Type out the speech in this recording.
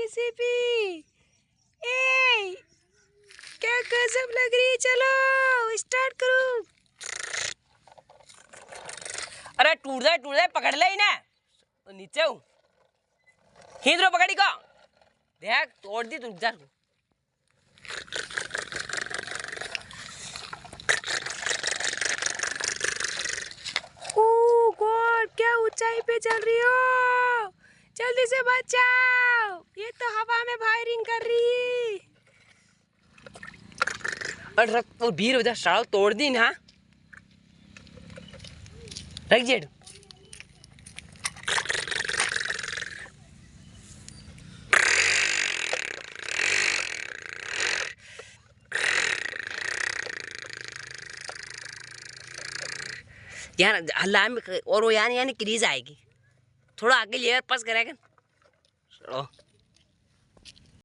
Recipe. ए क्या गजब लग रही है। चलो स्टार्ट करो। अरे टूट जाए पकड़ ले ना तो नीचे हूँ हिंद्रो पकड़ी को देख तोड़ दी रुक जा। ओह गॉड क्या ऊंचाई पे चल रही हो। जल्दी से बचाओ ये तो हवा में फायरिंग कर रही है। और रख तो भीड़ हो जा साड़ो तोड़ दी ना रख जेड। यार हल्ला में और वो यानी क्रीज आएगी थोड़ा आगे लेयर पास करेगा चलो।